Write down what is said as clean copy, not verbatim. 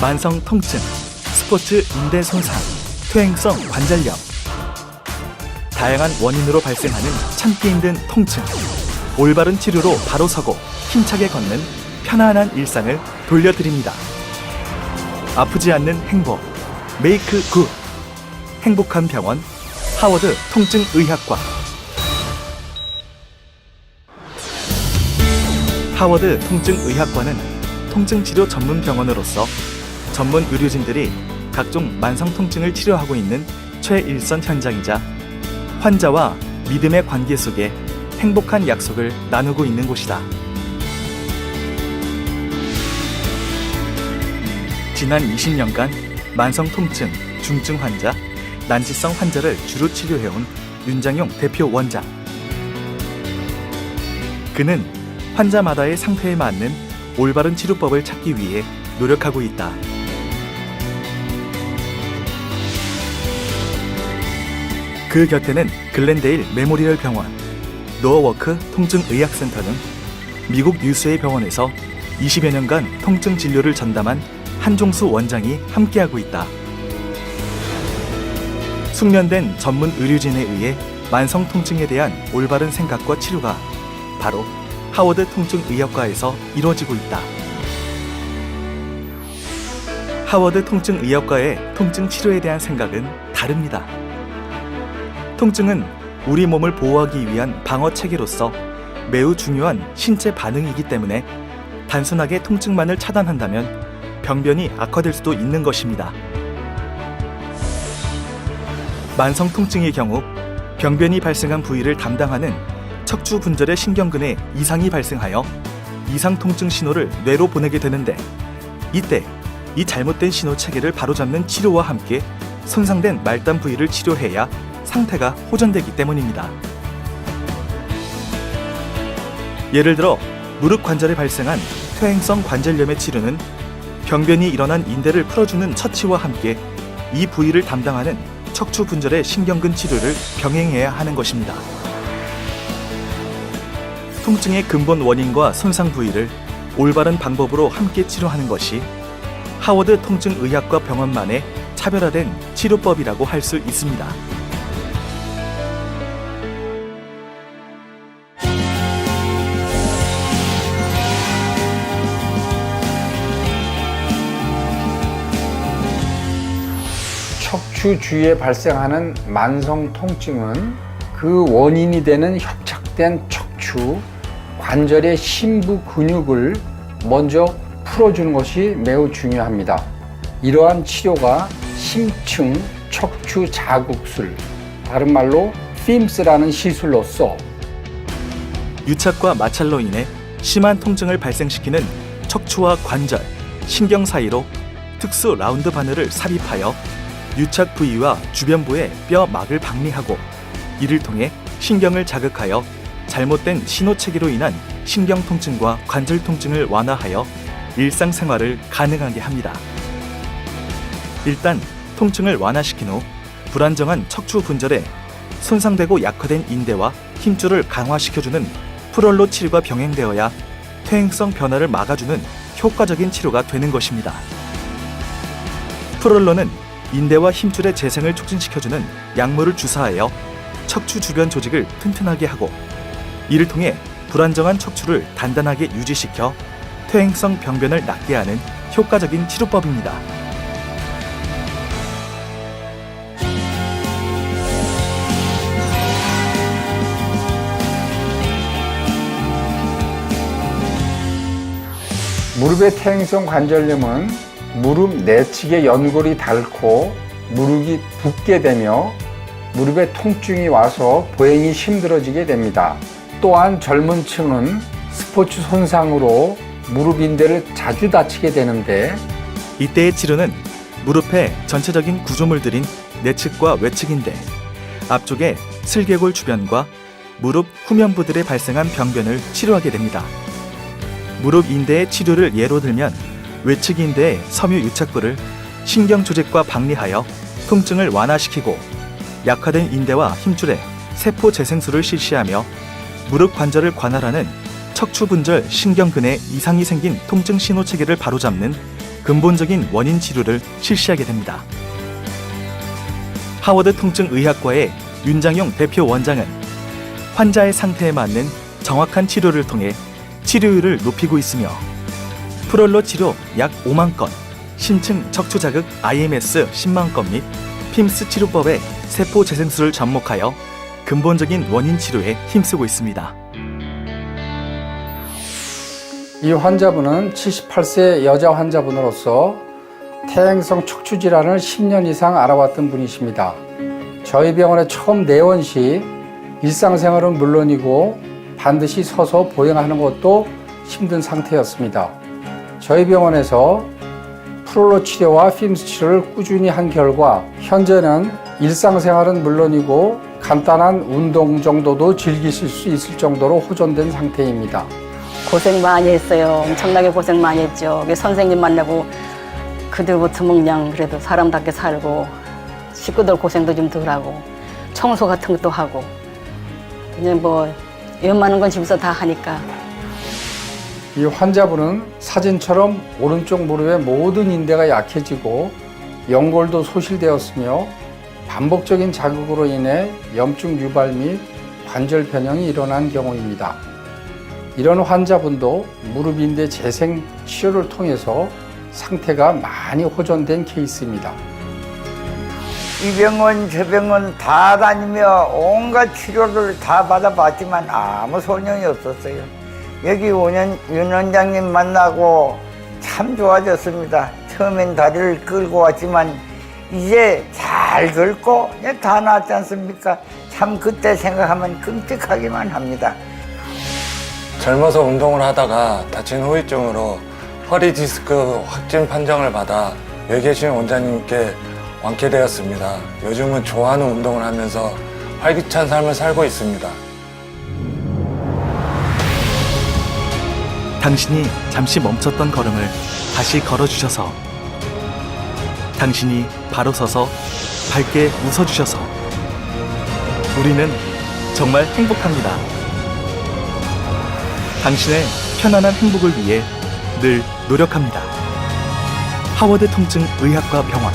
만성 통증, 스포츠 인대 손상, 퇴행성 관절염. 다양한 원인으로 발생하는 참기 힘든 통증. 올바른 치료로 바로 서고 힘차게 걷는 편안한 일상을 돌려드립니다. 아프지 않는 행복, 메이크 굿. 행복한 병원, 하워드 통증의학과. 하워드 통증의학과는 통증치료 전문 병원으로서 전문 의료진들이 각종 만성 통증을 치료하고 있는 최일선 현장이자 환자와 믿음의 관계 속에 행복한 약속을 나누고 있는 곳이다. 지난 20년간 만성 통증, 중증 환자, 난치성 환자를 주로 치료해온 윤장용 대표 원장. 그는 환자마다의 상태에 맞는 올바른 치료법을 찾기 위해 노력하고 있다. 그 곁에는 글렌데일 메모리얼 병원, 노어워크 통증의학센터 등 미국 유수의 병원에서 20여 년간 통증 진료를 전담한 한종수 원장이 함께하고 있다. 숙련된 전문 의료진에 의해 만성 통증에 대한 올바른 생각과 치료가 바로 하워드 통증의학과에서 이루어지고 있다. 하워드 통증의학과의 통증 치료에 대한 생각은 다릅니다. 통증은 우리 몸을 보호하기 위한 방어 체계로서 매우 중요한 신체 반응이기 때문에 단순하게 통증만을 차단한다면 병변이 악화될 수도 있는 것입니다. 만성 통증의 경우 병변이 발생한 부위를 담당하는 척추 분절의 신경근에 이상이 발생하여 이상 통증 신호를 뇌로 보내게 되는데, 이때 이 잘못된 신호 체계를 바로잡는 치료와 함께 손상된 말단 부위를 치료해야 상태가 호전되기 때문입니다. 예를 들어 무릎 관절에 발생한 퇴행성 관절염의 치료는 병변이 일어난 인대를 풀어주는 처치와 함께 이 부위를 담당하는 척추 분절의 신경근 치료를 병행해야 하는 것입니다. 통증의 근본 원인과 손상 부위를 올바른 방법으로 함께 치료하는 것이 하워드 통증의학과 병원만의 차별화된 치료법이라고 할 수 있습니다. 척추 주위에 발생하는 만성 통증은 그 원인이 되는 협착된 척추, 관절의 심부 근육을 먼저 풀어주는 것이 매우 중요합니다. 이러한 치료가 심층 척추 자극술, 다른 말로 PIMS라는 시술로서 유착과 마찰로 인해 심한 통증을 발생시키는 척추와 관절, 신경 사이로 특수 라운드 바늘을 삽입하여 유착 부위와 주변부의 뼈 막을 박리하고, 이를 통해 신경을 자극하여 잘못된 신호 체계로 인한 신경 통증과 관절 통증을 완화하여 일상생활을 가능하게 합니다. 일단 통증을 완화시킨 후 불안정한 척추 분절에 손상되고 약화된 인대와 힘줄을 강화시켜주는 프롤로 치료가 병행되어야 퇴행성 변화를 막아주는 효과적인 치료가 되는 것입니다. 프롤로는 인대와 힘줄의 재생을 촉진시켜주는 약물을 주사하여 척추 주변 조직을 튼튼하게 하고, 이를 통해 불안정한 척추를 단단하게 유지시켜 퇴행성 병변을 낫게 하는 효과적인 치료법입니다. 무릎의 퇴행성 관절염은 무릎 내측의 연골이 닳고 무릎이 붓게 되며 무릎에 통증이 와서 보행이 힘들어지게 됩니다. 또한 젊은 층은 스포츠 손상으로 무릎 인대를 자주 다치게 되는데, 이때의 치료는 무릎의 전체적인 구조물들인 내측과 외측 인대, 앞쪽의 슬개골 주변과 무릎 후면부들에 발생한 병변을 치료하게 됩니다. 무릎 인대의 치료를 예로 들면 외측 인대의 섬유 유착부를 신경 조직과 박리하여 통증을 완화시키고, 약화된 인대와 힘줄에 세포 재생술을 실시하며 무릎 관절을 관할하는 척추 분절 신경근에 이상이 생긴 통증 신호 체계를 바로잡는 근본적인 원인 치료를 실시하게 됩니다. 하워드 통증의학과의 윤장용 대표 원장은 환자의 상태에 맞는 정확한 치료를 통해 치료율을 높이고 있으며 프롤로 치료 약 5만 건, 심층 척추 자극 IMS 10만 건 및 핌스 치료법의 세포 재생술을 접목하여 근본적인 원인 치료에 힘쓰고 있습니다. 이 환자분은 78세 여자 환자분으로서 퇴행성 척추 질환을 10년 이상 알아왔던 분이십니다. 저희 병원에 처음 내원 시 일상생활은 물론이고 반드시 서서 보행하는 것도 힘든 상태였습니다. 저희 병원에서 프롤로 치료와 핌스 치료를 꾸준히 한 결과 현재는 일상생활은 물론이고 간단한 운동 정도도 즐기실 수 있을 정도로 호전된 상태입니다. 고생 많이 했어요. 엄청나게 고생 많이 했죠. 선생님 만나고 그들부터 그냥 그래도 사람답게 살고 식구들 고생도 좀 덜 하고 청소 같은 것도 하고 그냥 뭐 웬만한 건 집에서 다 하니까. 이 환자분은 사진처럼 오른쪽 무릎의 모든 인대가 약해지고 연골도 소실되었으며 반복적인 자극으로 인해 염증 유발 및 관절 변형이 일어난 경우입니다. 이런 환자분도 무릎 인대 재생 치료를 통해서 상태가 많이 호전된 케이스입니다. 이 병원 저 병원 다 다니며 온갖 치료를 다 받아봤지만 아무 소용이 없었어요. 여기 윤 원장님 만나고 참 좋아졌습니다. 처음엔 다리를 끌고 왔지만 이제 잘 긁고 다 나았지 않습니까? 참 그때 생각하면 끔찍하기만 합니다. 젊어서 운동을 하다가 다친 후유증으로 허리 디스크 확진 판정을 받아 여기 계신 원장님께 완쾌되었습니다. 요즘은 좋아하는 운동을 하면서 활기찬 삶을 살고 있습니다. 당신이 잠시 멈췄던 걸음을 다시 걸어주셔서, 당신이 바로 서서 밝게 웃어주셔서 우리는 정말 행복합니다. 당신의 편안한 행복을 위해 늘 노력합니다. 하워드 통증의학과 병원